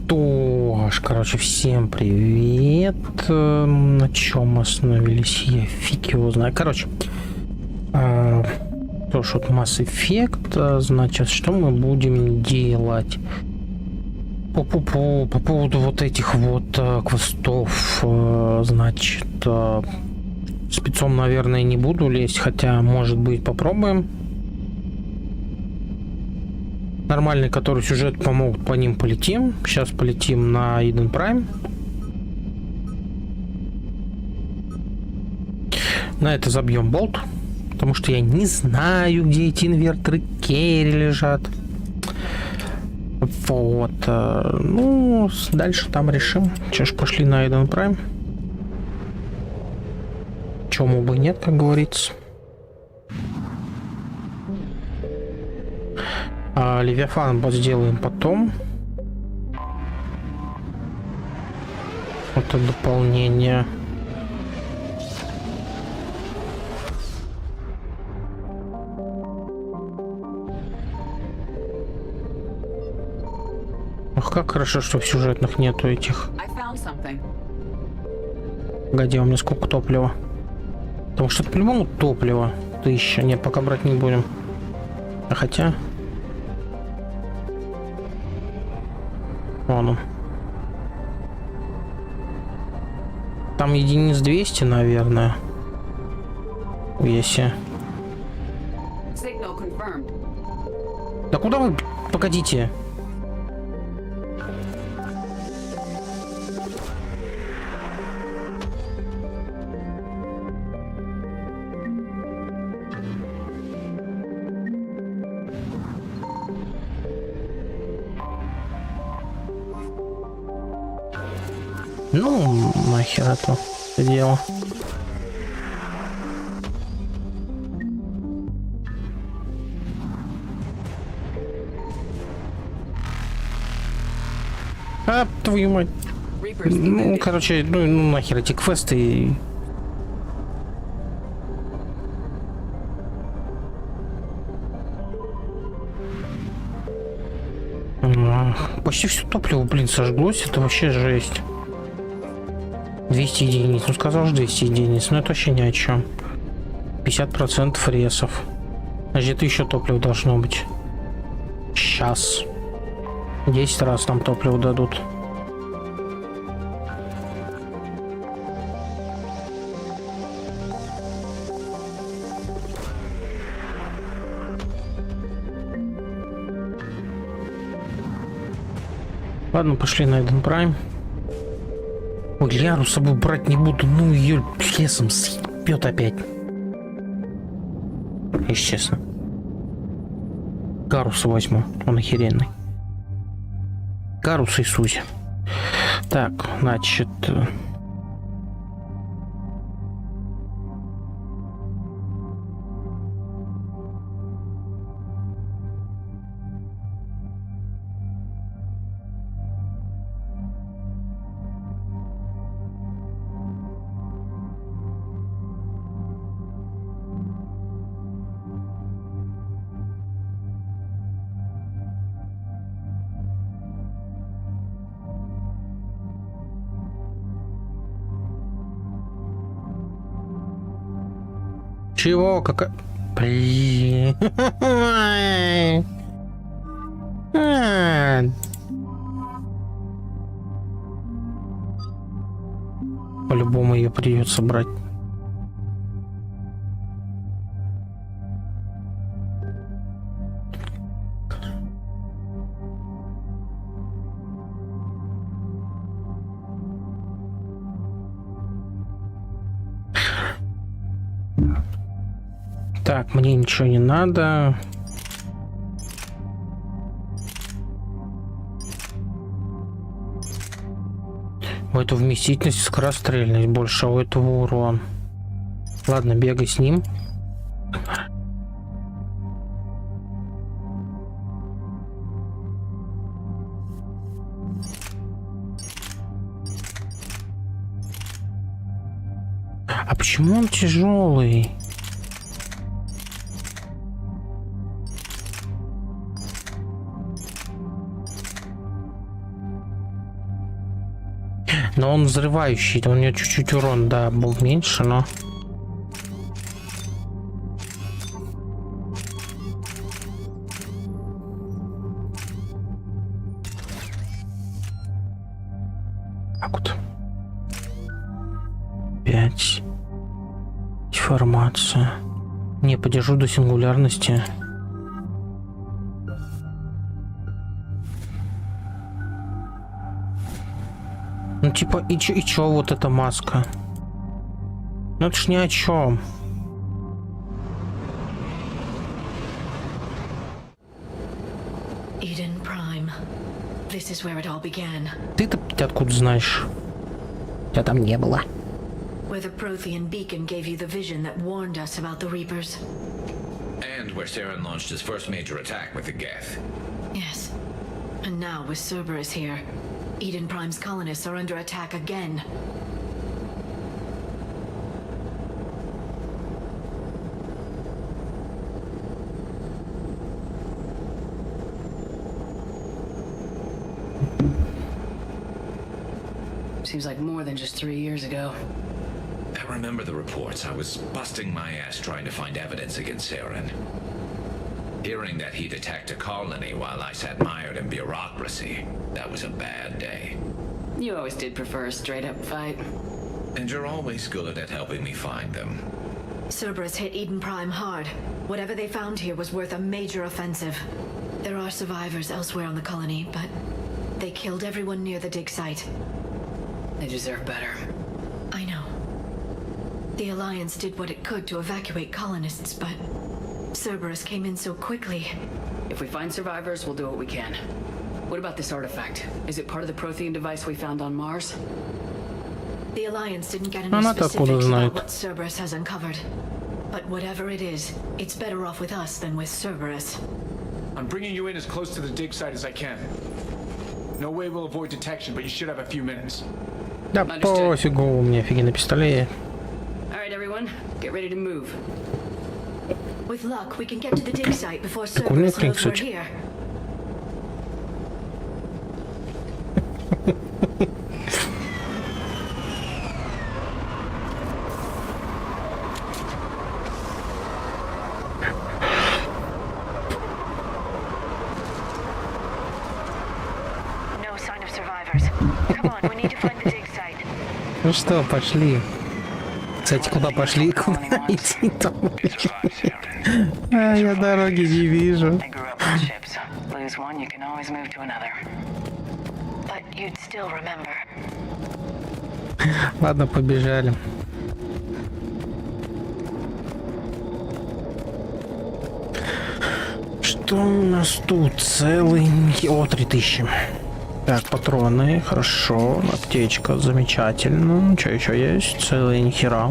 что ж, короче, всем привет. На чем мы остановились? Я фиг его знаю. Короче, то, что вот Mass Effect, значит, что мы будем делать? По поводу вот этих вот квестов, значит, спецом, наверное, не буду лезть, хотя, может быть, попробуем. Нормальный, который сюжет помогут, по ним полетим. Сейчас полетим на Eden Prime. На это забьем болт, потому что я не знаю, где эти инверторы керри лежат. Вот. Ну, дальше там решим. Че ж, пошли на Eden Prime. Чему бы нет, как говорится. Левиафан сделаем потом. Это дополнение. Ох, как хорошо, что в сюжетных нету этих. Погоди, у меня сколько топлива? Потому что это по-любому топливо. 1000. Нет, пока брать не будем. А хотя... Вон он. Там единиц 200, наверное. Если. Да куда вы? Погодите. Ну, нахер это дело. А, твою мать. Ну, короче, ну нахер эти квесты. Почти все топливо, блин, сожглось. Это вообще жесть. 200 единиц. Ну, сказал же 200 единиц. Но это вообще ни о чем. 50% ресов. Значит, это еще топливо должно быть. Сейчас. 10 раз там топливо дадут. Ладно, пошли на Eden Prime. Ой, Ляру с собой брать не буду, ну ее лесом съебет опять. Если честно. Гаруса возьму, он охеренный. Гарус и Сузи. Так, значит... Чего? Какая... Блин. По-любому ее придется брать. Так, мне ничего не надо. У этого вместительность, скорострельность больше, а у этого урон. Ладно, бегай с ним. А почему он тяжелый? Но он взрывающий, у него чуть-чуть урон, да, был меньше, но... Так вот. 5. Деформация. Не, подержу до сингулярности. Ну типа и чё вот эта маска? Ну это ж ни о чем. Ты-то откуда знаешь? Тебя там не было. Where the Prothean beacon gave you the vision that warned us about the Reapers. And where Saren launched his first major attack with the Geth. Yes. And now with Cerberus here, Eden Prime's colonists are under attack again. Seems like more than just 3 years ago. I remember the reports. I was busting my ass trying to find evidence against Saren. Hearing that he'd attacked a colony while I sat mired in bureaucracy, that was a bad day. You always did prefer a straight-up fight. And you're always good at helping me find them. Cerberus hit Eden Prime hard. Whatever they found here was worth a major offensive. There are survivors elsewhere on the colony, but they killed everyone near the dig site. They deserve better. I know. The Alliance did what it could to evacuate colonists, but Cerberus came in so quickly. If we find survivors, we'll do what we can. What about this artifact? Is it part of the Prothean device we found on Mars? The Alliance didn't get any specifics about what Cerberus has uncovered. But whatever it is, it's better off with us than with Cerberus. I'm bringing you in as close to the dig site as I can. No way we'll avoid detection, but you should have a few minutes. Да пофигу, у меня офигенный пистолет. Alright everyone, get ready to move. With luck, we can get to the dig site before Cerberus knows we're here. No sign of survivors. Come on, we need to find the dig site. Ну что, пошли. Кстати, куда пошли? Куда идти там? А, я дороги не вижу. Ладно, побежали. Что у нас тут? Целый... О, 3000. Так, патроны, хорошо, аптечка, замечательно. Что еще есть? Целый нихера,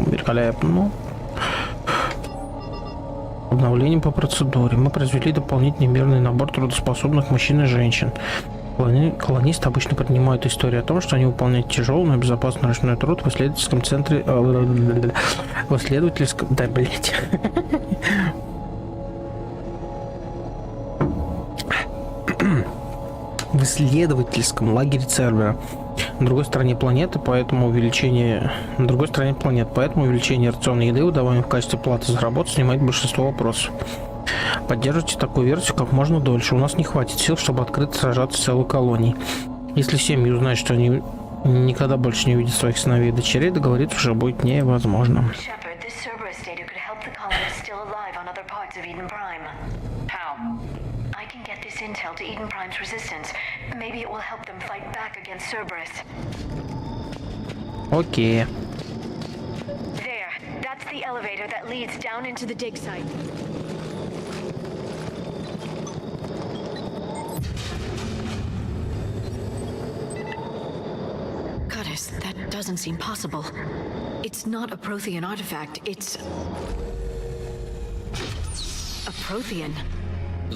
великолепно. Обновление по процедуре. Мы произвели дополнительный мерный набор трудоспособных мужчин и женщин. Колонисты обычно принимают историю о том, что они выполняют тяжелый, но безопасный ручной труд в исследовательском центре... В исследовательском... Да, блять. В исследовательском лагере Цербера на другой стороне планеты, поэтому увеличение рационной еды, выдаваемой в качестве платы за работу, снимает большинство вопросов. Поддерживайте такую версию как можно дольше. У нас не хватит сил, чтобы открыто сражаться с целой колонией. Если семьи узнают, что они никогда больше не увидят своих сыновей и дочерей, договориться уже будет невозможно. Intel to Eden Prime's resistance. Maybe it will help them fight back against Cerberus. Окей. There. That's the elevator that leads down into the dig site. Goddess, that doesn't seem possible. It's not a Prothean artifact. It's a Prothean.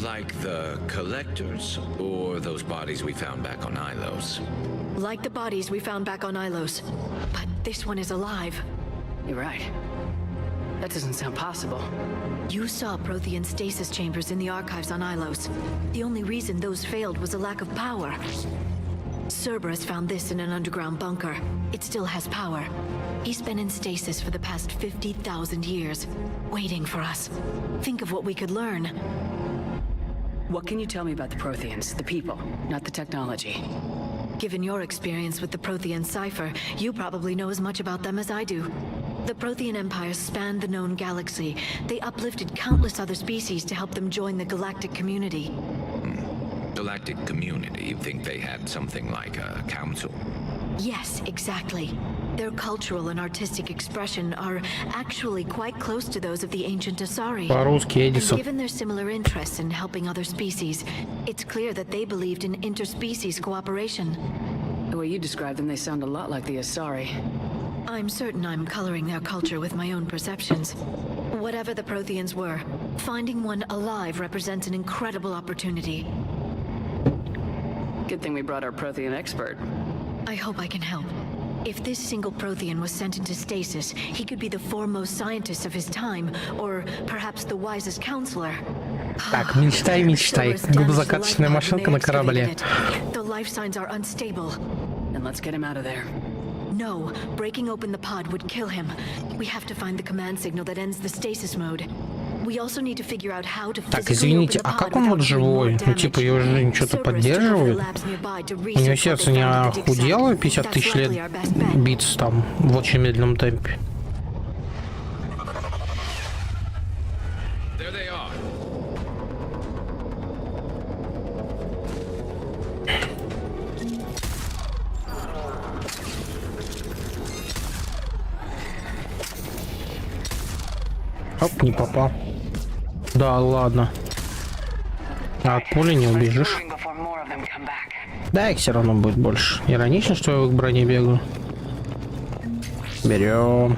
Like the collectors, or those bodies we found back on Ilos? Like the bodies we found back on Ilos. But this one is alive. You're right. That doesn't sound possible. You saw Prothean stasis chambers in the archives on Ilos. The only reason those failed was a lack of power. Cerberus found this in an underground bunker. It still has power. He's been in stasis for the past 50,000 years, waiting for us. Think of what we could learn. What can you tell me about the Protheans, the people, not the technology? Given your experience with the Prothean cipher, you probably know as much about them as I do. The Prothean Empire spanned the known galaxy. They uplifted countless other species to help them join the galactic community. Galactic community, you think they had something like a council? Yes, exactly. Their cultural and artistic expression are actually quite close to those of the ancient Asari. По-русски And Эдисон. given their similar interests in helping other species, it's clear that they believed in interspecies cooperation. The way you describe them, they sound a lot like the Asari. I'm certain I'm coloring their culture with my own perceptions. Whatever the Protheans were, finding one alive represents an incredible opportunity. Good thing we brought our Prothean expert. I hope I can help. If this single Prothean was sent into stasis, he could be the foremost scientist of his time, or perhaps the wisest counselor. Так, мечтай, мечтай. Cerberus damaged the Грузокачественная life pod машинка when на they excavated корабле. it. The life signs are unstable. Then let's get him out of there. No, breaking open the pod would kill him. We have to find the command signal that ends the stasis mode. We also need to figure out how to Так, physically извините, open а the как pod он вот without doing more живой? Ну, типа, его damage. жизнь что-то Cerberus took over the поддерживает? labs nearby to У него research what сердце they не found at the dig охудело site. 50 тысяч That's лет likely our best bet. биться там в очень медленном темпе? There they are. Оп, не попал. Да, ладно. А от пули не убежишь. Да, их все равно будет больше. Иронично, что я к броне бегаю. Берем.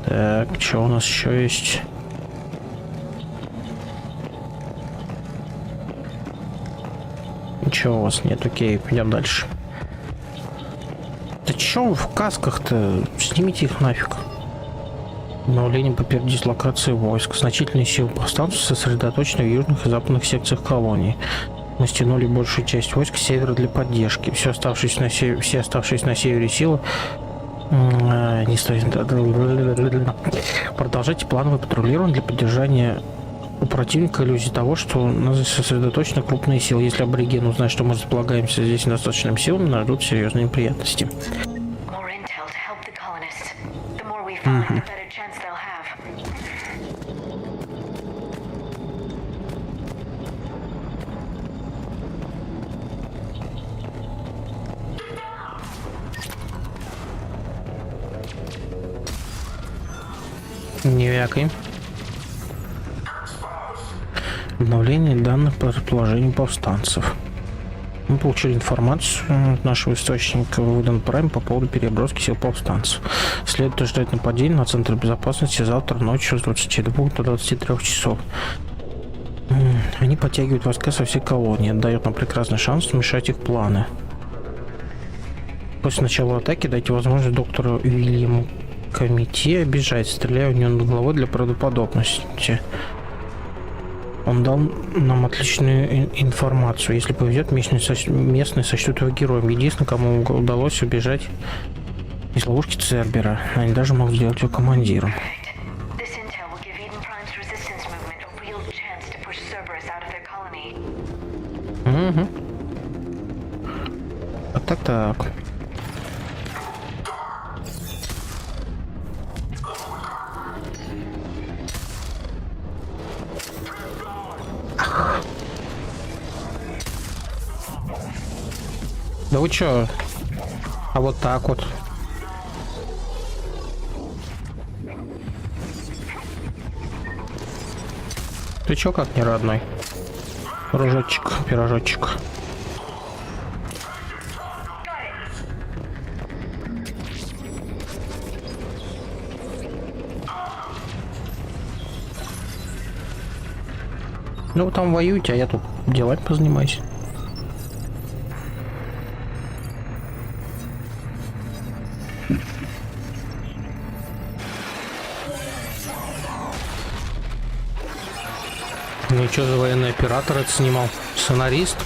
Так, что у нас еще есть? Ничего у вас нет, окей, пойдем дальше. Да чё в касках-то? Снимите их нафиг. Обновление по передислокации войск. Значительные силы повстанцев сосредоточены в южных и западных секциях колонии. Мы стянули большую часть войск с севера для поддержки. Все оставшиеся на севере силы не стоит. Продолжайте плановое патрулирование для поддержания у противника иллюзии того, что у нас сосредоточены крупные силы. Если абориген узнает, что мы располагаемся здесь достаточными силами, нас ждут серьезные неприятности. Не вякай. Обновление данных по расположению повстанцев. Мы получили информацию от нашего источника выдан Prime по поводу переброски сил повстанцев. Следует ожидать нападения на Центр безопасности завтра ночью с 22 до 23 часов. Они подтягивают войска со всей колонии. Это дает нам прекрасный шанс вмешать их планы. После начала атаки дайте возможность доктору Уильяму Комите обижать, стреляя у него над головой для правдоподобности. Он дал нам отличную информацию. Если повезет, местные сочтут его героем. Единственное, кому удалось убежать из ловушки Цербера. Они даже могут сделать его командиром. Угу. Так. Да вы чё? А вот так вот. Ты чё как не родной? Рожочек, пирожочек. Ну вы там воюете, а я тут делами позанимаюсь. Ну и что Что за военный оператор это снимал? Сценарист?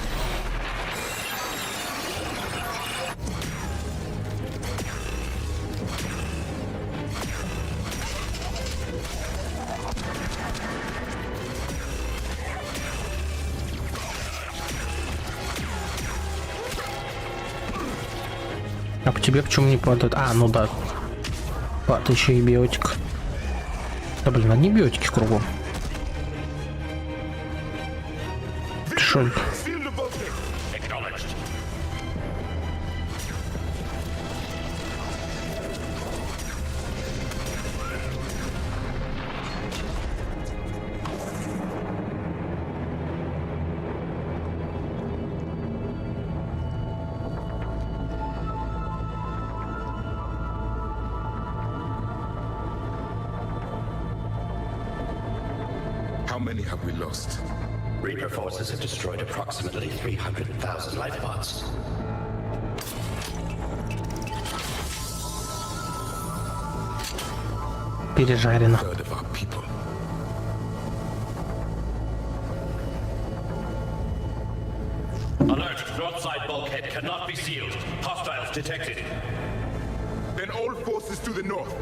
А по тебе почему не падает? А, ну да. Пад еще и биотик. Да блин, одни биотики кругом. Шо? How many have we lost? Reaper forces have destroyed approximately 300,000 life pods. Пережарено. Third of our people. Alert! Broadside bulkhead cannot be sealed. Hostiles detected. Then all forces to the north.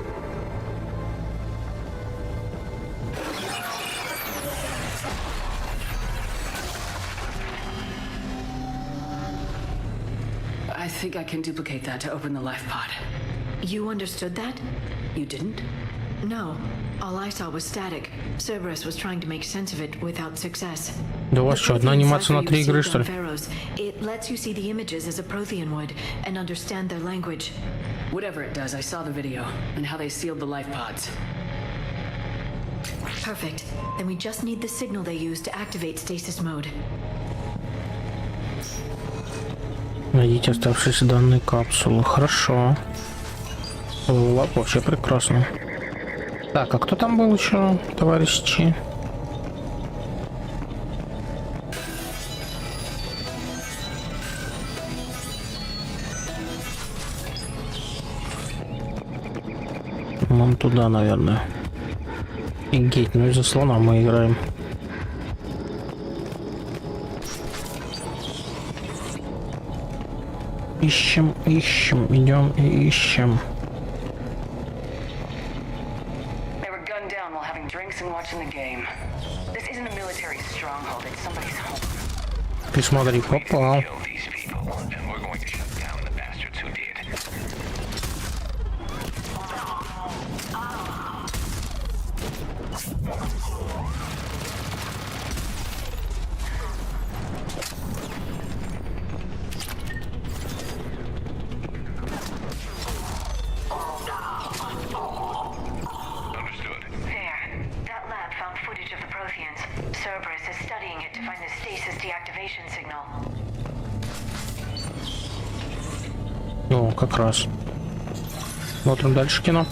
I think I can duplicate that to open the life pod. You understood that? You didn't? No. All I saw was static. Cerberus was trying to make sense of it without success. Да у вас что, одна анимация на 3 игры, что ли? It lets you see the images as a Prothean would and understand their language. Whatever it does, I saw the video and how they sealed the life pods. Perfect. Then we just need the signal they use to activate stasis mode. Найдите оставшиеся данные капсулы. Хорошо. Лап вообще прекрасно. Так, а кто там был еще, товарищи? Нам туда, наверное. Игеть, ну из-за слона мы играем. Ищем, идем и ищем. Ты смотри, попал. О, как раз. Смотрим дальше кино.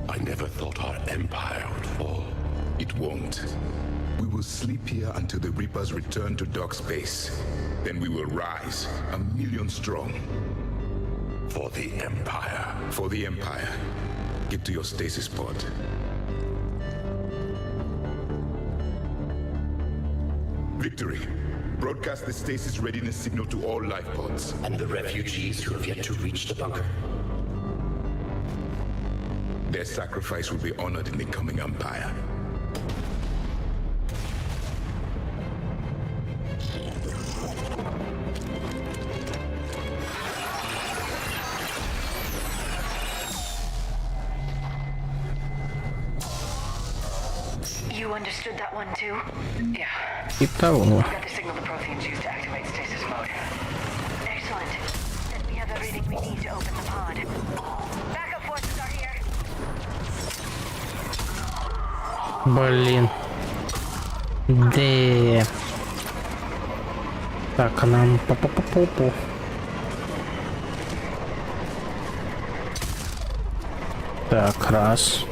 I never thought our empire would fall. It won't. We will sleep here until the Reapers return to dark space. Then we will rise, 1,000,000 strong. For the Empire. For the Empire. Get to your stasis pod. Victory. Broadcast the stasis readiness signal to all life pods. And the refugees who have yet to reach the bunker. Their sacrifice will be honored in the coming Empire. You understood that one too? Yeah. Итого. Got the signal the Protheans use to activate stasis mode. Excellent. Then we have everything we need to open the pod. Backup forces are here. Блин. Да. Так, а нам по-по-по-по-по. Так, раз.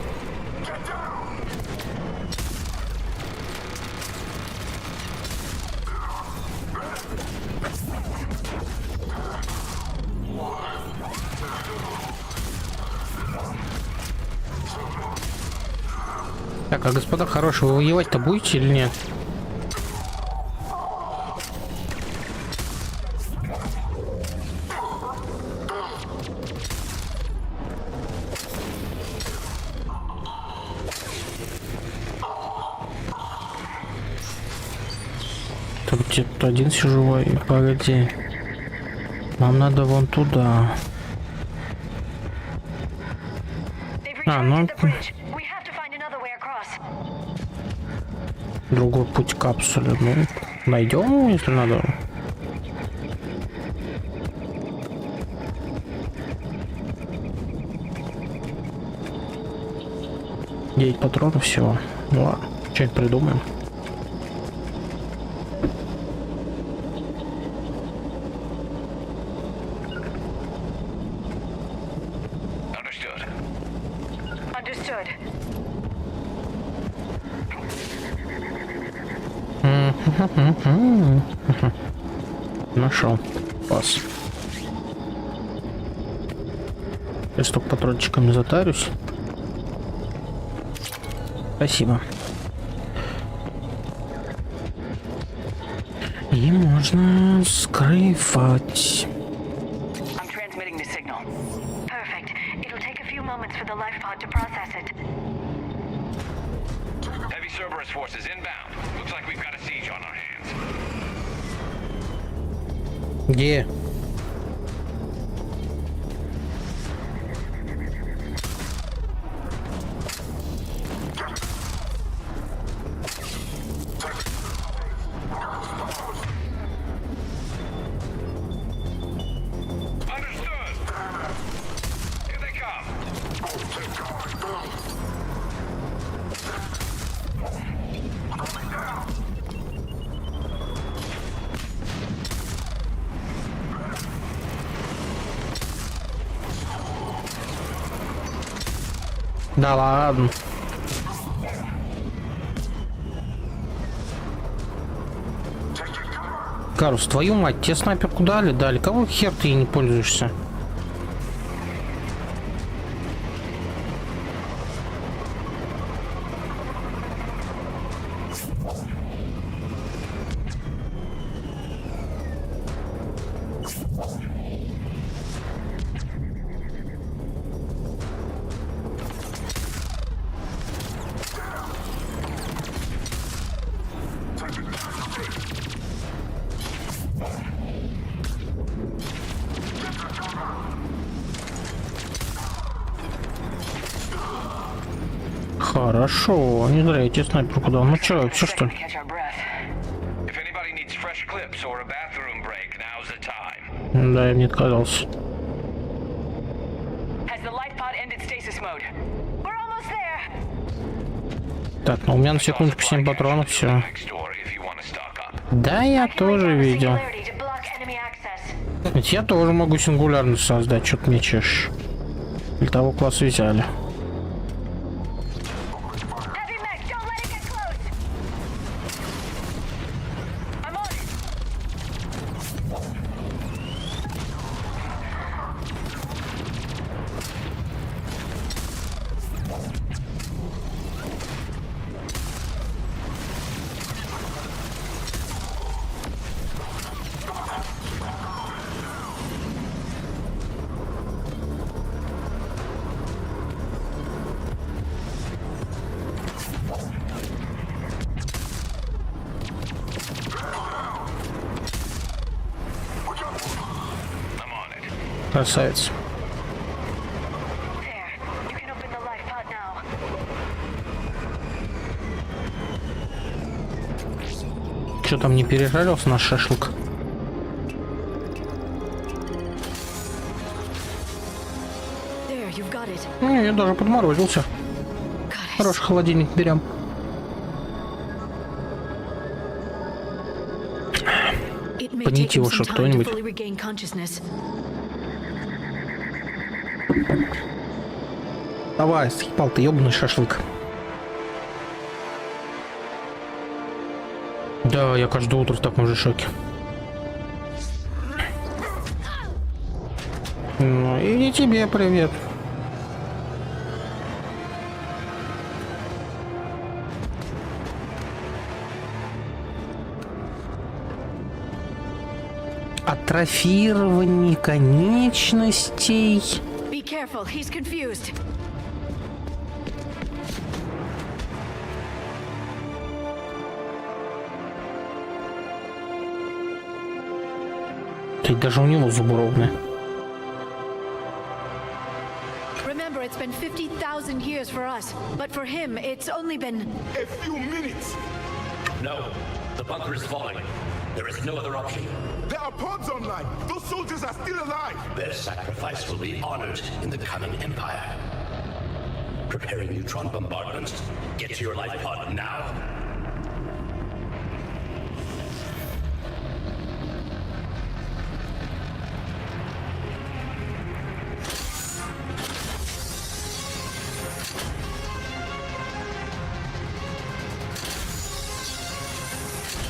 Так, а господа хорошие, вы воевать-то будете или нет? Тут где-то один сижу, и погоди. Нам надо вон туда. А, ну... Другой путь капсулы. Ну, найдем, если надо. 9 патронов всего. Ну ладно, что-нибудь придумаем. Нашел. Пас. Я столько патрончиками затарюсь. Спасибо. И можно скрывать. Где? Да ладно. Карус, твою мать, тебе снайперку дали? Дали. Кого хер ты ей не пользуешься? Хорошо, не зря я тебе снайперку дал. Ну чё, все что ли? Да, я не отказался. Так, ну у меня на секундочку 7 патронов, все. Да, я тоже видел. Ведь я тоже могу сингулярно создать, что-то мне чешешь. Для того класса взяли. Красавец. Что там, не пережарился наш шашлык? There, you've got it. Не, я даже подморозился. Хороший холодильник берем. It may take Подните him его, some чтоб time to кто-нибудь. fully regain consciousness. Давай, съебал ты, ёбаный шашлык. Да, я каждое утро в таком же шоке. Ну и тебе привет. Атрофирование конечностей. Be careful, he's confused. Ты даже у него зубы ровные. Remember, it's been 50,000 years for us, but for him, it's only been... A few minutes! No, the bunker is falling. There is no other option. There are pods online! Those soldiers are still alive! Their sacrifice will be honored in the coming empire. Preparing neutron bombardments. Get to your life pod now.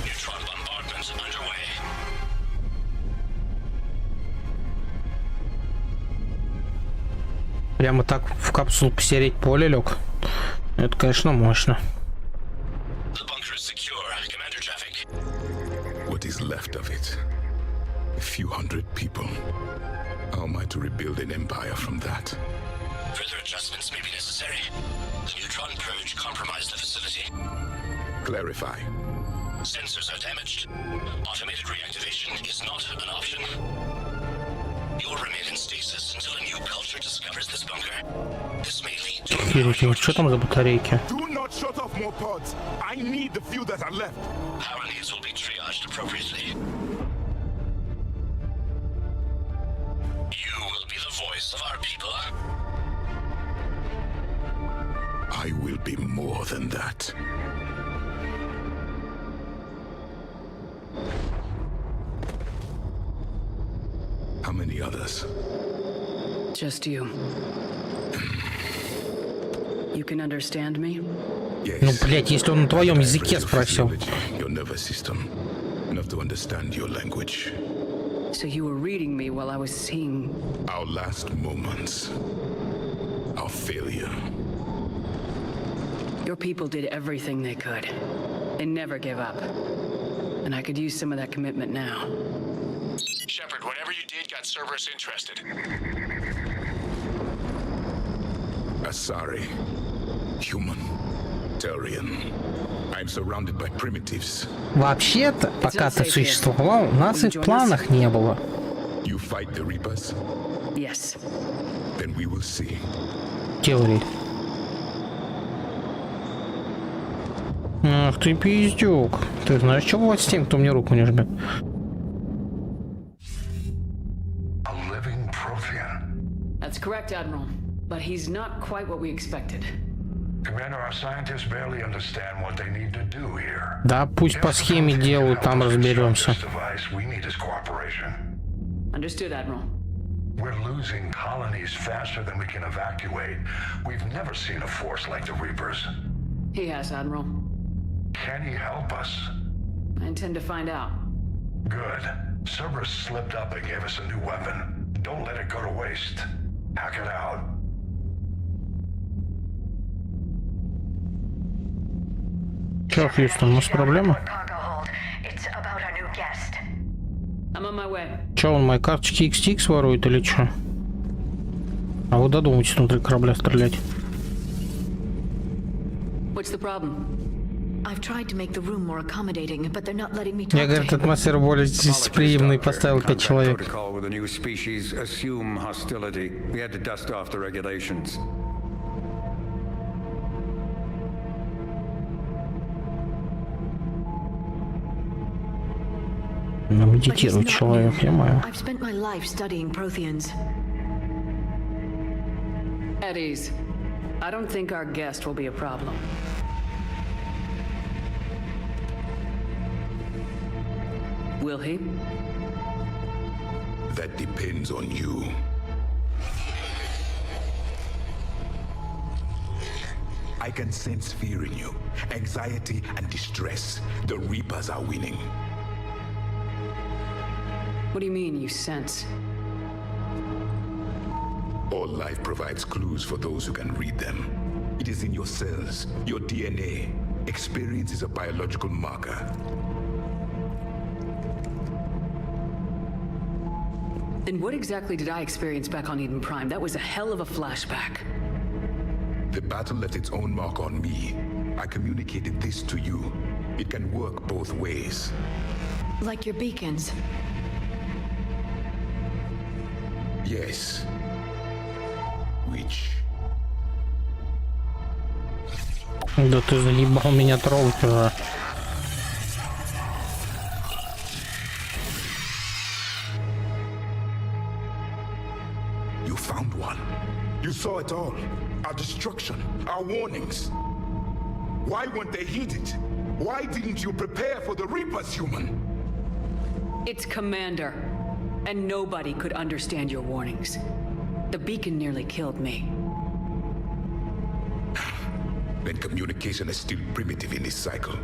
Neutron bombardments underway. Прямо так в капсулу посереть поле лег. Это, конечно, мощно. The bunker is secure. Commander traffic. What is left of it? A few hundred people. How am I to rebuild an empire from that? Further adjustments may be necessary. The neutron purge compromised the facility. Clarify. Sensors are damaged. Automated reactivation is not an option. You'll remain in stasis until a new culture discovers this bunker. This may lead to Охереть, что там за батарейки? Do not shut off more pods. I need the few that are left. power needs will be triaged appropriately. You will be the voice of our people. I will be more than that. How many others? Just you. You can understand me? Yes. Ну, блядь, если он на твоем языке спросил. Your nervous system. Enough to understand your language. So you were reading me while I was seeing... Our last moments. Our failure. Your people did everything they could. They never gave up. And I could use some of that commitment now. Shepard, whatever you did got Cerberus interested. Asari. Human. Turian. I'm surrounded by primitives. Вообще-то, пока ты существовал, у нас и в планах не было. You fight the Reapers? Yes. Then we will see. Теории. Ах ты пиздюк. Ты знаешь, что бывает с тем, кто мне руку не жмет? A living Prothean. That's correct, Admiral. But he's not quite what we expected. Commander, our scientists barely understand what they need to do here. Да, пусть по схеме делают, там разберемся. This device, we need his cooperation. Understood, Admiral. We're losing colonies faster than we can evacuate. We've never seen a force like the Reapers. He has, Admiral. Can he help us? I intend to find out. Good. Cerberus slipped up and gave us a new weapon. Don't let it go to waste. Hack it out. Чё, Хьюстон, у нас проблема? I'm on my way. Чё, он мои карточки XX ворует или чё? А вы додумайтесь внутри корабля стрелять. What's the problem? I've tried to make the room more accommodating, but they're not letting me Я, talk говорит, to him. атмосфера более гостеприимной, поставил 5 человек. Protocol with a new species assume hostility. We had to dust off the regulations. Ну, But he's медитирует not человек, new. я маю. I've spent my life studying Protheans. At ease. I don't think our guest will be a problem. Will he? That depends on you. I can sense fear in you, anxiety and distress. The Reapers are winning. What do you mean, you sense? All life provides clues for those who can read them. It is in your cells, your DNA. Experience is a biological marker. Then what exactly did I experience back on Eden Prime? That was a hell of a flashback. The battle left its own mark on me. I communicated this to you. It can work both ways. Like your beacons. Yes. Which? Да ты заебал меня троллить уже. You found one. You saw it all. Our destruction, our warnings. Why weren't they heeded? Why didn't you prepare for the Reapers, human? It's Commander. And nobody could understand your warnings. The beacon nearly killed me. Then communication is still primitive in this cycle.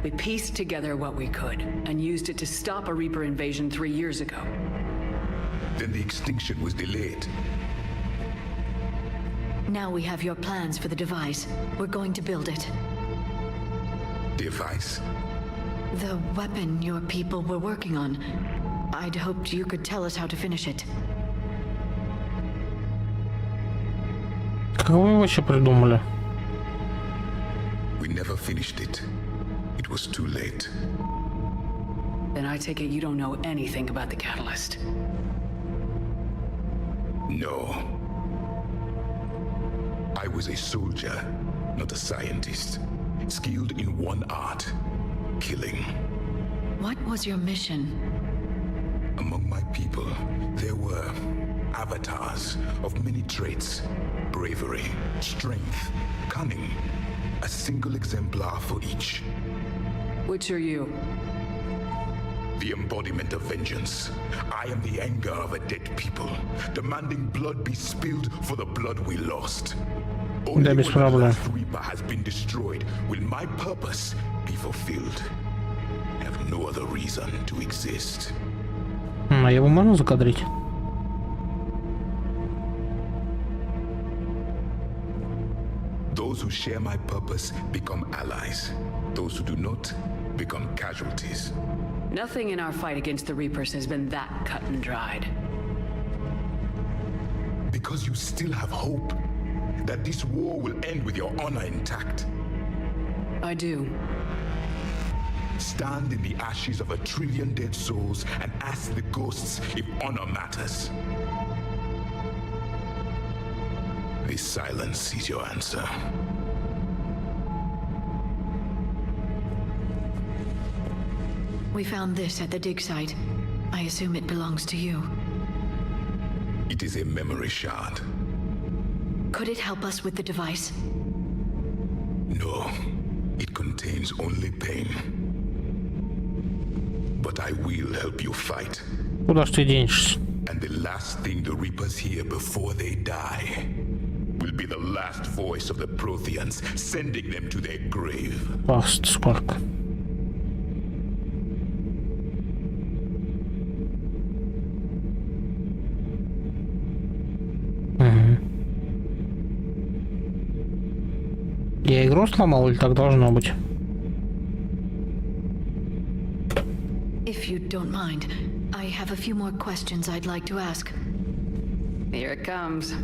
We pieced together what we could, and used it to stop a Reaper invasion 3 years ago. Then the extinction was delayed. Now we have your plans for the device. We're going to build it. Device? The weapon your people were working on. I'd hoped you could tell us how to finish it. Как вы вообще придумали? We never finished it. It was too late. Then I take it you don't know anything about the catalyst. No. I was a soldier, not a scientist. Skilled in one art, killing. What was your mission? Among my people, there were avatars of many traits. Bravery, strength, cunning. A single exemplar for each. Which are you? The embodiment of vengeance. I am the anger of a dead people, demanding blood be spilled for the blood we lost. Only when the last Reaper has been destroyed will my purpose be fulfilled. I have no other reason to exist. А его можно закадрить? Those who share my purpose become allies. Those who do not become casualties. Nothing in our fight against the Reapers has been that cut and dried. Because you still have hope that this war will end with your honor intact. I do. Stand in the ashes of 1 trillion dead souls and ask the ghosts if honor matters. This silence is your answer. We found this at the dig site. I assume it belongs to you. It is a memory shard. Could it help us with the device? No, it contains only pain. But I will help you fight. Куда ж ты денешься? And the last thing the Reapers hear before they die will be the last voice of the Protheans, sending them to their grave. Паст сколько? Я игру сломал или так должно быть? If you don't mind, I have a few more questions I'd like to ask. Here it comes.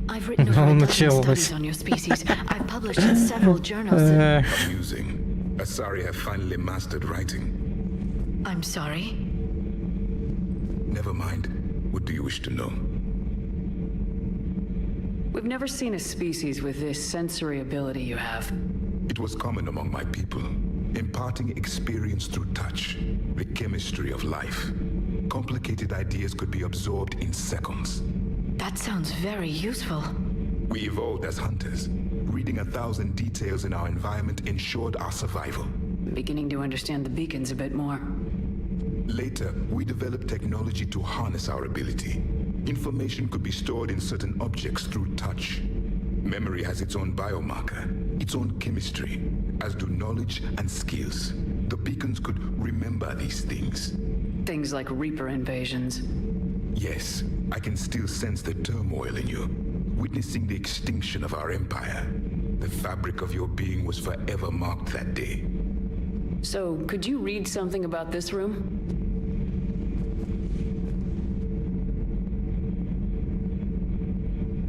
I've written over a dozen studies on your species. I've published in several journals. Amusing. Asari have finally mastered writing. I'm sorry? Never mind. What do you wish to know? We've never seen a species with this sensory ability you have. It was common among my people, imparting experience through touch, the chemistry of life. Complicated ideas could be absorbed in seconds. That sounds very useful. We evolved as hunters. Reading 1,000 details in our environment ensured our survival. I'm beginning to understand the beacons a bit more. Later, we developed technology to harness our ability. Information could be stored in certain objects through touch. Memory has its own biomarker, its own chemistry, as do knowledge and skills. The beacons could remember these things. Things like Reaper invasions. Yes, I can still sense the turmoil in you, witnessing the extinction of our empire. The fabric of your being was forever marked that day. So, could you read something about this room?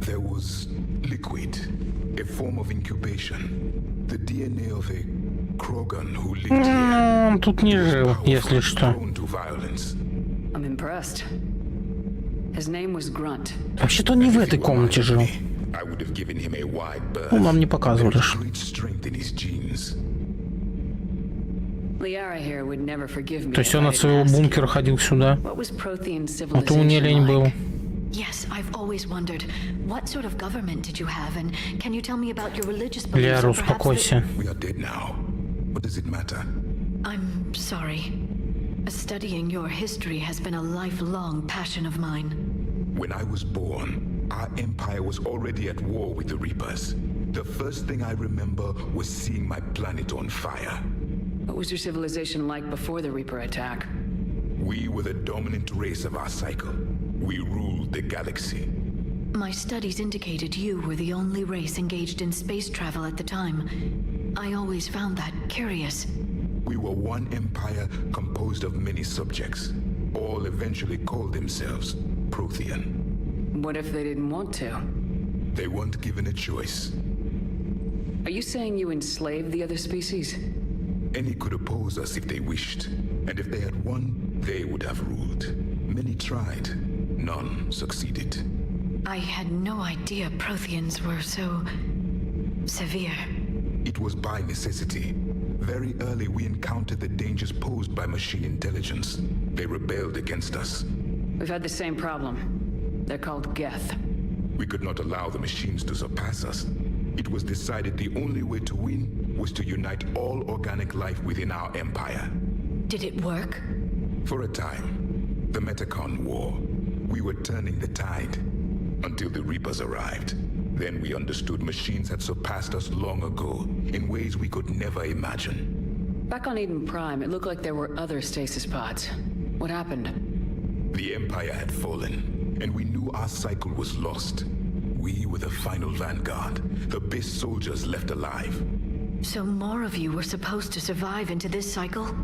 There was liquid, a form of incubation. The DNA of a Krogan who lived here. Он тут не жил, если что. Prone to violence. I'm impressed. His name was Grunt. Вообще-то он не в этой комнате жил. I would have given him a wide berth. Ну, нам не показывали. There was great strength in his genes. Liara here would never forgive me. То есть он от своего бункера ходил сюда. What was Prothean А то у нее лень civilization был. like? Yes, I've always wondered, what sort of government did you have, and can you tell me about your religious beliefs? Ляра, or perhaps успокойся. We are dead now. What does it matter? I'm sorry. Studying your history has been a lifelong passion of mine. When I was born, our empire was already at war with the Reapers. The first thing I remember was seeing my planet on fire. What was your civilization like before the Reaper attack? We were the dominant race of our cycle. We ruled the galaxy. My studies indicated you were the only race engaged in space travel at the time. I always found that curious. We were one empire composed of many subjects. All eventually called themselves Prothean. What if they didn't want to? They weren't given a choice. Are you saying you enslaved the other species? Any could oppose us if they wished. And if they had won, they would have ruled. Many tried. None succeeded. I had no idea Protheans were so severe. It was by necessity. Very early we encountered the dangers posed by machine intelligence. They rebelled against us. We've had the same problem. They're called Geth. We could not allow the machines to surpass us. It was decided the only way to win was to unite all organic life within our empire. Did it work? For a time, the Metacon War, we were turning the tide until the Reapers arrived. Then we understood machines had surpassed us long ago in ways we could never imagine. Back on Eden Prime, it looked like there were other stasis pods. What happened? The Empire had fallen, and we knew our cycle was lost. We were the final vanguard, the best soldiers left alive. So more of you were supposed to survive into this cycle?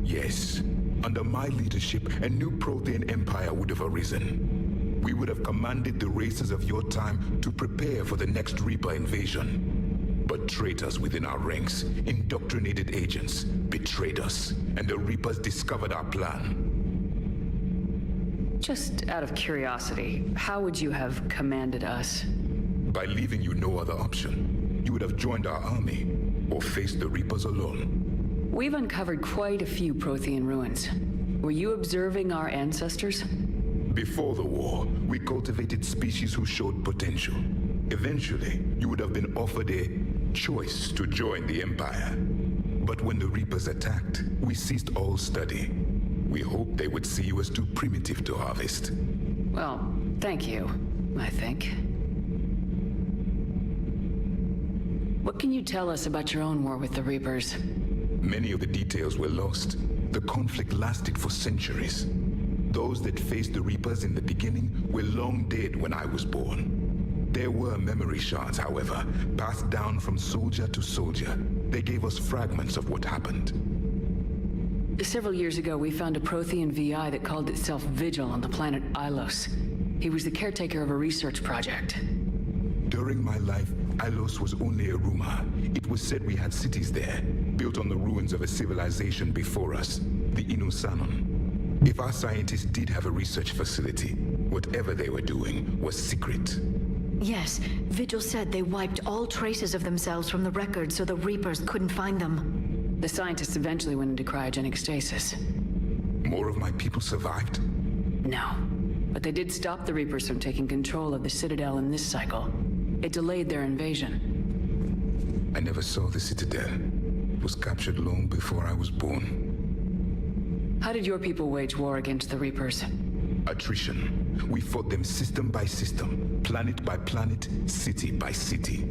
Yes. Under my leadership, a new Prothean empire would have arisen. We would have commanded the races of your time to prepare for the next Reaper invasion. But traitors within our ranks, indoctrinated agents, betrayed us, and the Reapers discovered our plan. Just out of curiosity, how would you have commanded us? By leaving you no other option. You would have joined our army, or faced the Reapers alone. We've uncovered quite a few Prothean ruins. Were you observing our ancestors? Before the war, we cultivated species who showed potential. Eventually, you would have been offered a choice to join the Empire. But when the Reapers attacked, we ceased all study. We hoped they would see you as too primitive to harvest. Well, thank you, I think. What can you tell us about your own war with the Reapers? Many of the details were lost. The conflict lasted for centuries. Those that faced the Reapers in the beginning were long dead when I was born. There were memory shards, however, passed down from soldier to soldier. They gave us fragments of what happened. Several years ago, we found a Prothean VI that called itself Vigil on the planet Ilos. He was the caretaker of a research project. During my life, Ilos was only a rumor. It was said we had cities there, built on the ruins of a civilization before us, the Inusanon. If our scientists did have a research facility, whatever they were doing was secret. Yes, Vigil said they wiped all traces of themselves from the records so the Reapers couldn't find them. The scientists eventually went into cryogenic stasis. More of my people survived? No, but they did stop the Reapers from taking control of the Citadel in this cycle. It delayed their invasion. I never saw the Citadel. It was captured long before I was born. How did your people wage war against the Reapers? Attrition. We fought them system by system, planet by planet, city by city.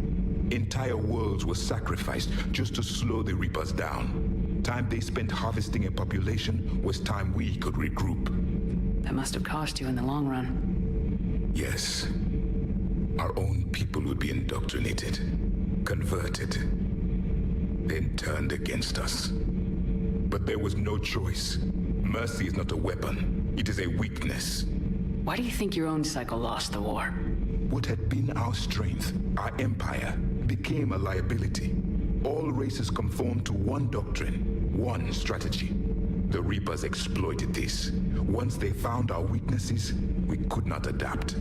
Entire worlds were sacrificed just to slow the Reapers down. Time they spent harvesting a population was time we could regroup. That must have cost you in the long run. Yes. Our own people would be indoctrinated, converted, then turned against us. But there was no choice. Mercy is not a weapon. It is a weakness. Why do you think your own cycle lost the war? What had been our strength, our empire, became a liability. All races conformed to one doctrine, one strategy. The Reapers exploited this. Once they found our weaknesses, we could not adapt.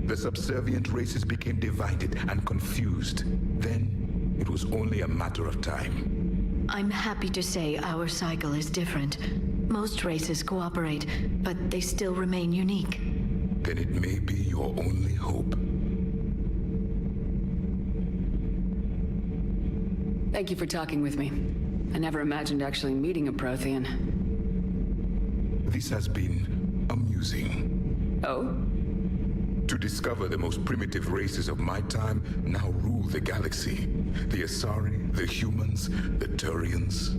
The subservient races became divided and confused. Then, it was only a matter of time. I'm happy to say our cycle is different. Most races cooperate, but they still remain unique. Then it may be your only hope. Thank you for talking with me. I never imagined actually meeting a Prothean. This has been amusing. Oh? To discover the most primitive races of my time now rule the galaxy. The Asari, the humans, the Turians.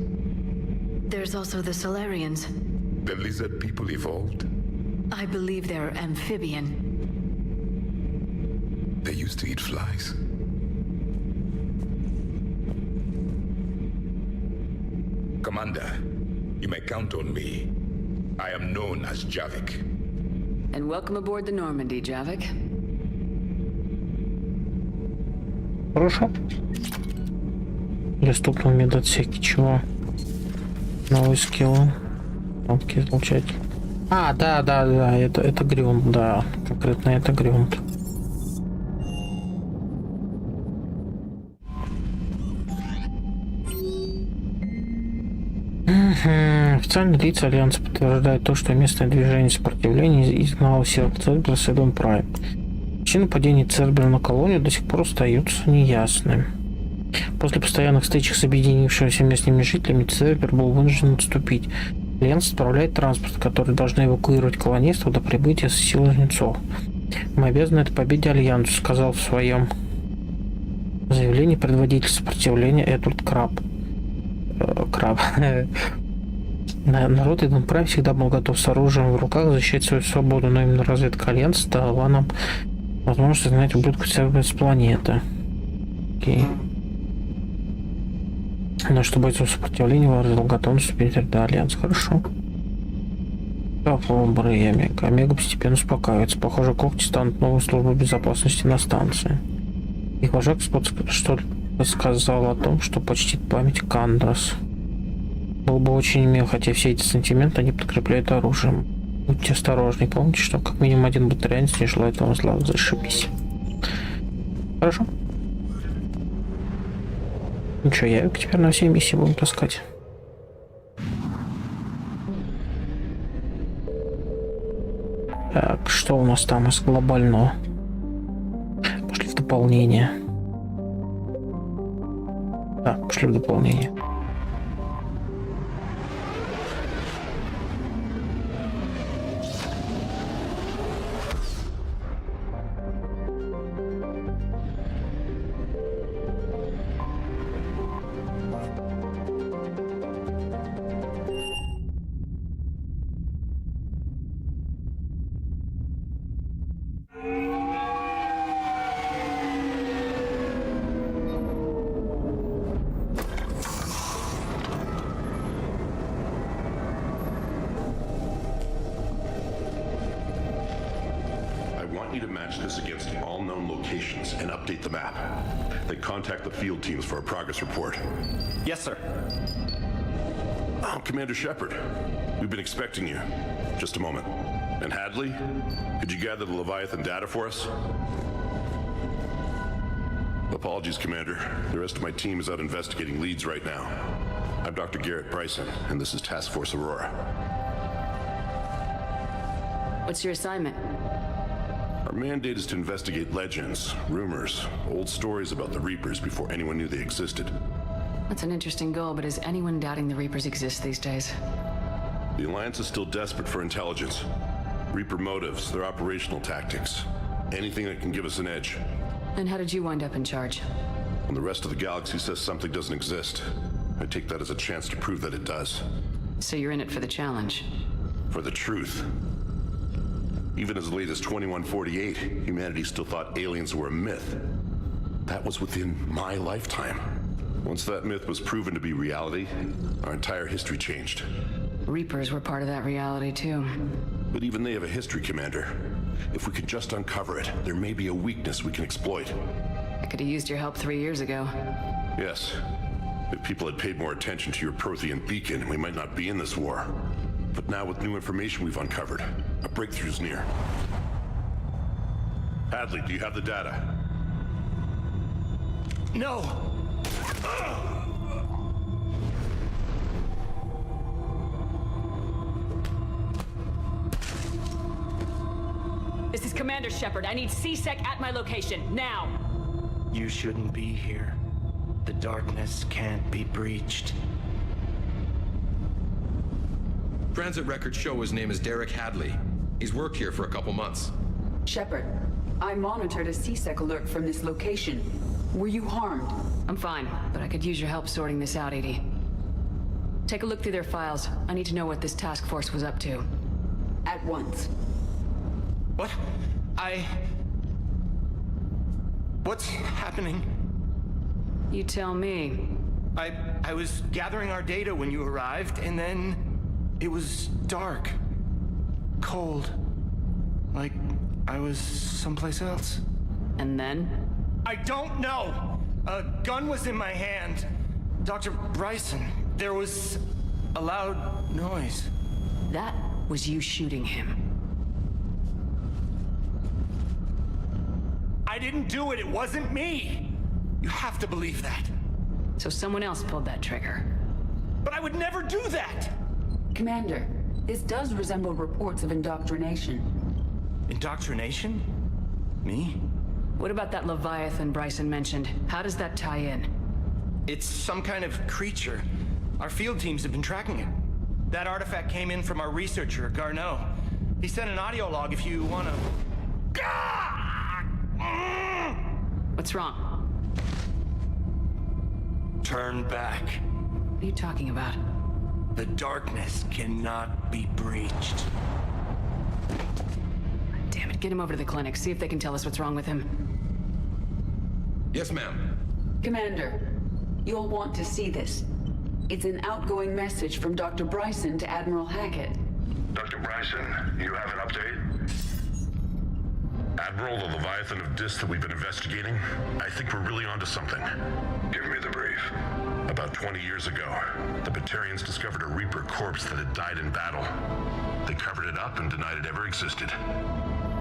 There's also the Solarians. The lizard people evolved. I believe they're amphibian. They used to eat flies. Commander, you may count on me. I am known as Javik. And welcome aboard the Normandy, Javik. Хорошо. Доступны медотсеки. Чего? Новый скилл. Кнопки излучать. А, да, это грюнт, да. Конкретно это грюнт. Официальные лица Альянса подтверждают то, что местное движение сопротивления изгнало силы Цербера с Эдом Прайм. Причины нападения Цербера на колонию до сих пор остаются неясными. После постоянных стычек с объединившимися местными жителями Цербер был вынужден отступить. Альянс отправляет транспорт, который должны эвакуировать колонистов до прибытия сил жнецов. Мы обязаны этой победе Альянсу, сказал в своем заявлении предводитель сопротивления Эдвард Краб. Народ Эден Прайм всегда был готов с оружием в руках защищать свою свободу, но именно разведка Альянса дала нам возможность узнать ублюдков с планеты. Окей. Но что бойцов сопротивления выразил готовность вступить в ряды Альянса. Хорошо. Toughram и Омега. Омега постепенно успокаивается. Похоже, когти станут новой службой безопасности на станции. Их вожак что-то сказал о том, что почтит память Кандрос. Был бы очень мил, хотя все эти сантименты они подкрепляют оружием. Будьте осторожны, помните, что как минимум один батареянец не желает вам зла. Зашибись. Хорошо. Ничего, я теперь на все миссии будем таскать. Так, что у нас там из глобального? Пошли в дополнение. Да, пошли в дополнение. This against all known locations and update the map. Then contact the field teams for a progress report. Yes, sir. Oh, Commander Shepard. We've been expecting you. Just a moment. And Hadley, could you gather the Leviathan data for us? Apologies, Commander. The rest of my team is out investigating leads right now. I'm Dr. Garrett Bryson, and this is Task Force Aurora. What's your assignment? Our mandate is to investigate legends, rumors, old stories about the Reapers before anyone knew they existed. That's an interesting goal, but is anyone doubting the Reapers exist these days? The Alliance is still desperate for intelligence. Reaper motives, their operational tactics. Anything that can give us an edge. And how did you wind up in charge? When the rest of the galaxy says something doesn't exist, I take that as a chance to prove that it does. So you're in it for the challenge? For the truth. Even as late as 2148, humanity still thought aliens were a myth. That was within my lifetime. Once that myth was proven to be reality, our entire history changed. Reapers were part of that reality too. But even they have a history, Commander. If we could just uncover it, there may be a weakness we can exploit. I could have used your help 3 years ago. Yes. If people had paid more attention to your Prothean beacon, we might not be in this war. But now with new information we've uncovered, a breakthrough's near. Hadley, do you have the data? No! This is Commander Shepard. I need C-Sec at my location, now! You shouldn't be here. The darkness can't be breached. Transit records show his name is Derek Hadley. He's worked here for a couple months. Shepard, I monitored a C-Sec alert from this location. Were you harmed? I'm fine, but I could use your help sorting this out, Edie. Take a look through their files. I need to know what this task force was up to. At once. What? What's happening? You tell me. I was gathering our data when you arrived, and then it was dark. Cold. Like I was someplace else. And then? I don't know! A gun was in my hand. Dr. Bryson, there was a loud noise. That was you shooting him. I didn't do it, it wasn't me! You have to believe that. So someone else pulled that trigger. But I would never do that! Commander, this does resemble reports of indoctrination. Indoctrination? Me? What about that Leviathan Bryson mentioned? How does that tie in? It's some kind of creature. Our field teams have been tracking it. That artifact came in from our researcher, Garneau. He sent an audio log if you wanna... What's wrong? Turn back. What are you talking about? The darkness cannot be breached. Damn it, get him over to the clinic. See if they can tell us what's wrong with him. Yes, ma'am. Commander, you'll want to see this. It's an outgoing message from Dr. Bryson to Admiral Hackett. Dr. Bryson, you have an update? Admiral, the Leviathan of Dis that we've been investigating, I think we're really onto something. Give me the brief. About 20 years ago, the Batarians discovered a Reaper corpse that had died in battle. They covered it up and denied it ever existed.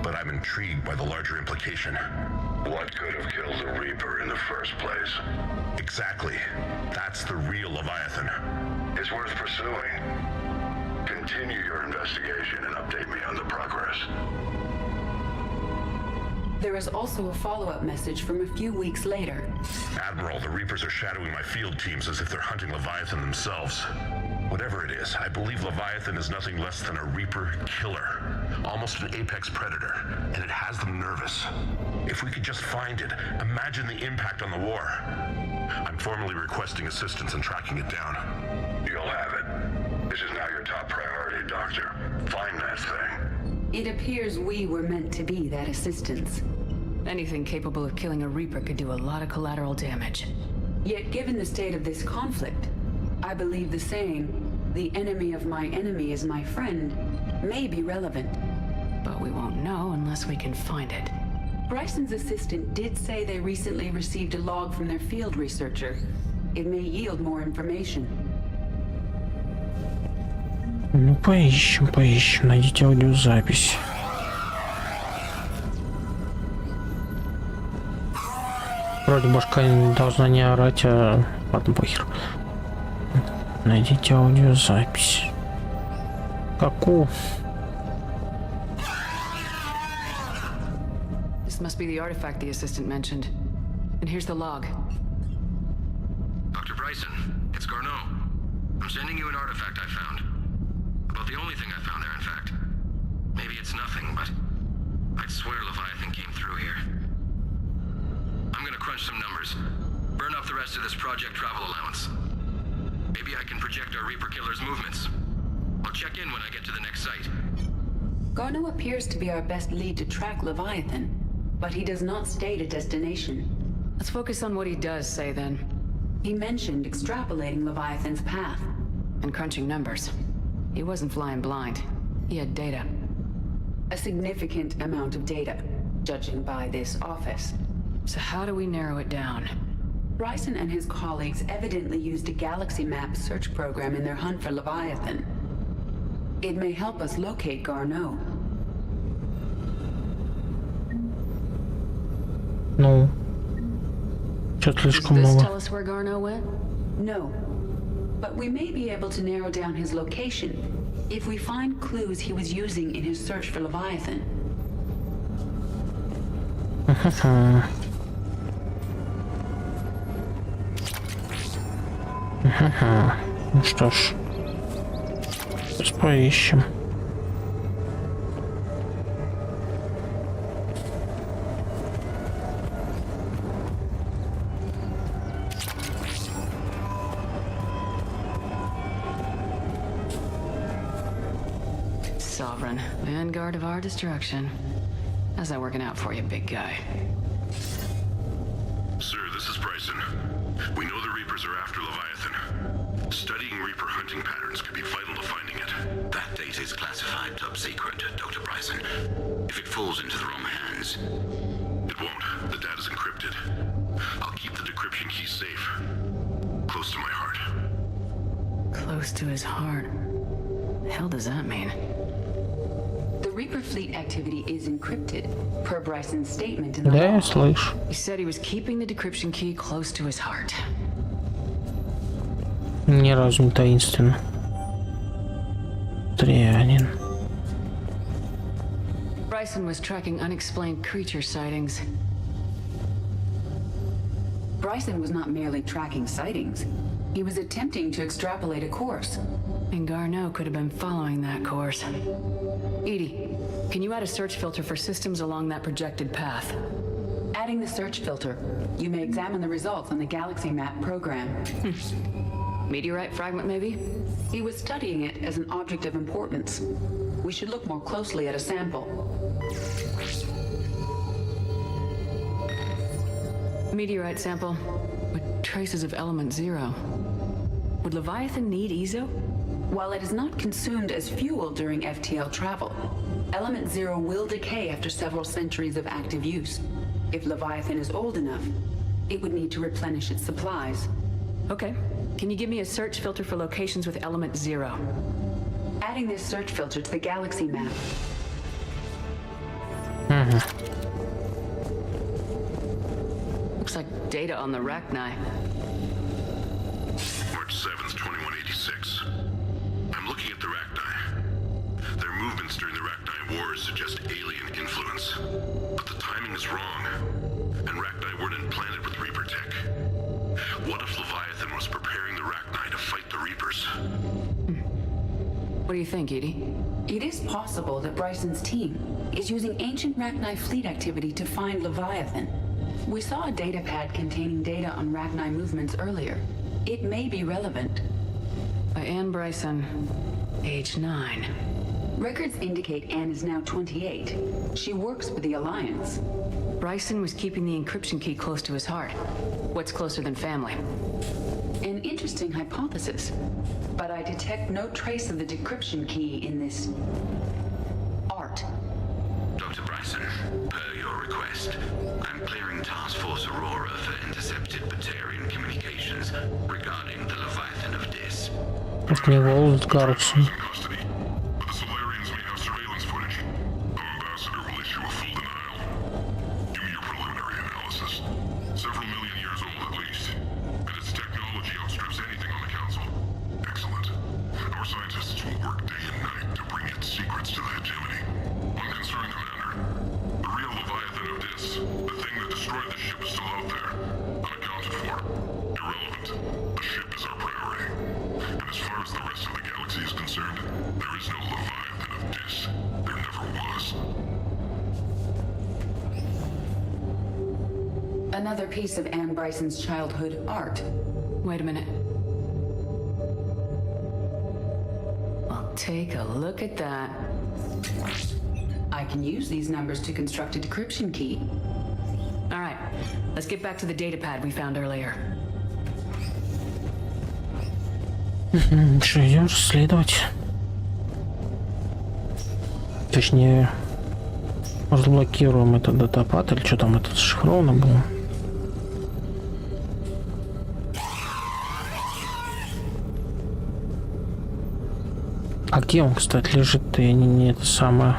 But I'm intrigued by the larger implication. What could have killed the Reaper in the first place? Exactly. That's the real Leviathan. It's worth pursuing. Continue your investigation and update me on the progress. There is also a follow-up message from a few weeks later. Admiral, the Reapers are shadowing my field teams as if they're hunting Leviathan themselves. Whatever it is, I believe Leviathan is nothing less than a Reaper killer. Almost an apex predator, and it has them nervous. If we could just find it, imagine the impact on the war. I'm formally requesting assistance in tracking it down. You'll have it. This is now your top priority, Doctor. Find that thing. It appears we were meant to be that assistance. Anything capable of killing a Reaper could do a lot of collateral damage. Yet given the state of this conflict, I believe the saying, "The enemy of my enemy is my friend," may be relevant. But we won't know unless we can find it. Bryson's assistant did say they recently received a log from their field researcher. It may yield more information. Ну, поищем. Найдите аудиозапись. Вроде башка должна не орать, а... Ладно, похер. Найдите аудиозапись. Какую? This must be the artifact the assistant mentioned. And here's the log. Dr. Bryson, it's Garneau. I'm sending you an artifact I found. Well, the only thing I found there, in fact. Maybe it's nothing, but I'd swear Leviathan came through here. I'm gonna crunch some numbers. Burn up the rest of this project travel allowance. Maybe I can project our Reaper Killer's movements. I'll check in when I get to the next site. Garneau appears to be our best lead to track Leviathan, but he does not state a destination. Let's focus on what he does say then. He mentioned extrapolating Leviathan's path. And crunching numbers. He wasn't flying blind. He had data. A significant amount of data, judging by this office. So how do we narrow it down? Bryson and his colleagues evidently used a galaxy map search program in their hunt for Leviathan. It may help us locate Garneau. Ну, что-то Does слишком this много. tell us where Garneau went? No. But we may be able to narrow down his location if we find clues he was using in his search for Leviathan. Ну что ж, сейчас поищем. Sovereign, vanguard of our destruction. How's that working out for you, big guy? Sir, this is Bryson. We know the Reapers are after Leviathan. Studying Reaper hunting patterns could be vital to finding it. That data is classified top secret, Dr. Bryson. If it falls into the wrong hands... It won't. The data's encrypted. I'll keep the decryption key safe. Close to my heart. Close to his heart. The hell does that mean? The Reaper fleet activity is encrypted, per Bryson's statement in the Да, я log. слышу. He said he was keeping the decryption key close to his heart. Ни разу не таинственно. Трианин. Bryson was tracking unexplained creature sightings. Bryson was not merely tracking sightings. He was attempting to extrapolate a course. And Garneau could have been following that course. Edie, can you add a search filter for systems along that projected path? Adding the search filter, you may examine the results on the galaxy map program. Meteorite fragment, maybe? He was studying it as an object of importance. We should look more closely at a sample. Meteorite sample with traces of element 0. Would Leviathan need EZO? While it is not consumed as fuel during FTL travel, element 0 will decay after several centuries of active use. If Leviathan is old enough, it would need to replenish its supplies. Okay. Can you give me a search filter for locations with element 0? Adding this search filter to the galaxy map. Looks like data on the Rachni. March 7th, 2186. I'm looking at the Rachni. Their movements during the Rachni Wars suggest alien influence. But the timing is wrong. And Rachni weren't implanted with Reaper tech. What if Leviathan was preparing the Rachni to fight the Reapers? What do you think, Edie? It is possible that Bryson's team is using ancient Rachni fleet activity to find Leviathan. We saw a data pad containing data on Rachni movements earlier. It may be relevant. By Anne Bryson, age 9. Records indicate Anne is now 28. She works for the Alliance. Bryson was keeping the encryption key close to his heart. What's closer than family? An interesting hypothesis, but I detect no trace of the decryption key in this art. Dr. Bryson, per your request, I'm clearing Task Force Aurora for intercepted Batarian communications regarding the Leviathan of Dis. От него лут кажется. But the Solarians may have surveillance footage. Our ambassador will issue a full denial. Give me your preliminary analysis. Several million years old at least. And its technology outstrips anything on the Council. Excellent. Our scientists will work day and night to bring its secrets to the hegemony. One concern, Commander. The real Leviathan of Dis, the thing that destroyed the ship, is still out there. Unaccounted for. Irrelevant. The ship is our priority. And as far as the rest of the galaxy is concerned, Another piece of Anne Bryson's childhood art. Wait a minute. Well, take a look at that. I can use these numbers to construct a decryption key. All right, let's get back to the data pad we found earlier. Что, идем следовать? Точнее, разблокируем этот датапад, или что там это зашифровано было? А где он, кстати, лежит-то? Я не это самое.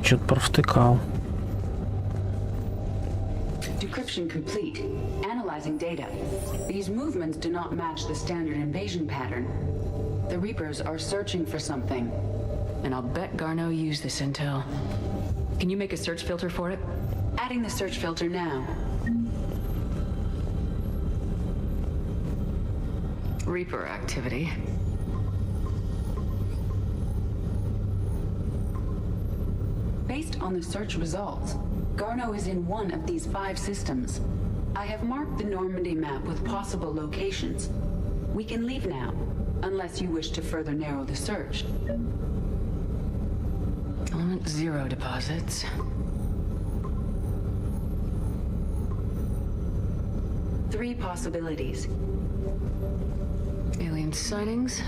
Что-то провтыкал. Decryption complete. Analyzing data. These movements do not match the standard invasion pattern. The Reapers are searching for something. And I'll bet Garneau used this intel. Can you make a search filter for it? Adding the search filter now. Reaper activity. Based on the search results, Garneau is in one of these 5 systems. I have marked the Normandy map with possible locations. We can leave now, unless you wish to further narrow the search. Element 0 deposits. Three possibilities. Alien sightings.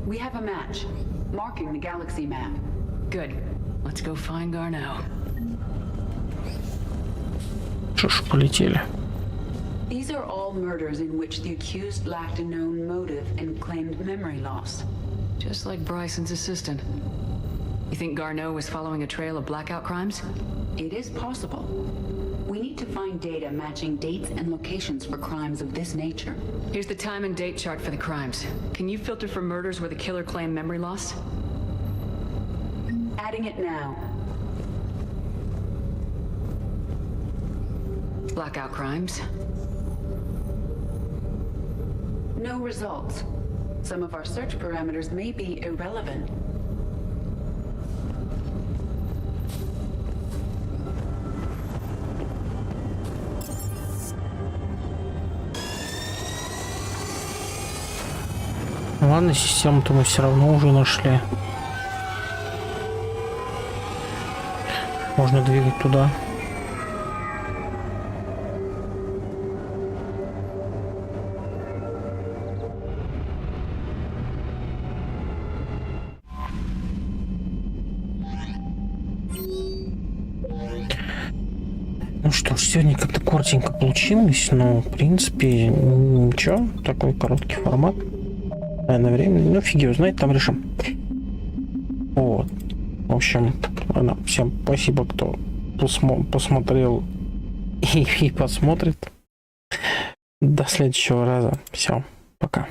We have a match, marking the galaxy map. Good. Let's go find Garneau. Что ж, полетели. These are all murders in which the accused lacked a known motive and claimed memory loss. Just like Bryson's assistant. You think Garneau was following a trail of blackout crimes? It is possible. We need to find data matching dates and locations for crimes of this nature. Here's the time and date chart for the crimes. Can you filter for murders where the killer claimed memory loss? Adding it now. Blackout crimes. No results. Some of our search parameters may be irrelevant. Ладно, систему-то мы все равно уже нашли. Можно двигать туда. Ну что ж, сегодня как-то коротенько получилось, но в принципе ничего, такой короткий формат. Одновременно, ну фиг его знает, там решим. Вот. В общем, всем спасибо, кто посмотрел и посмотрит. До следующего раза. Все, пока.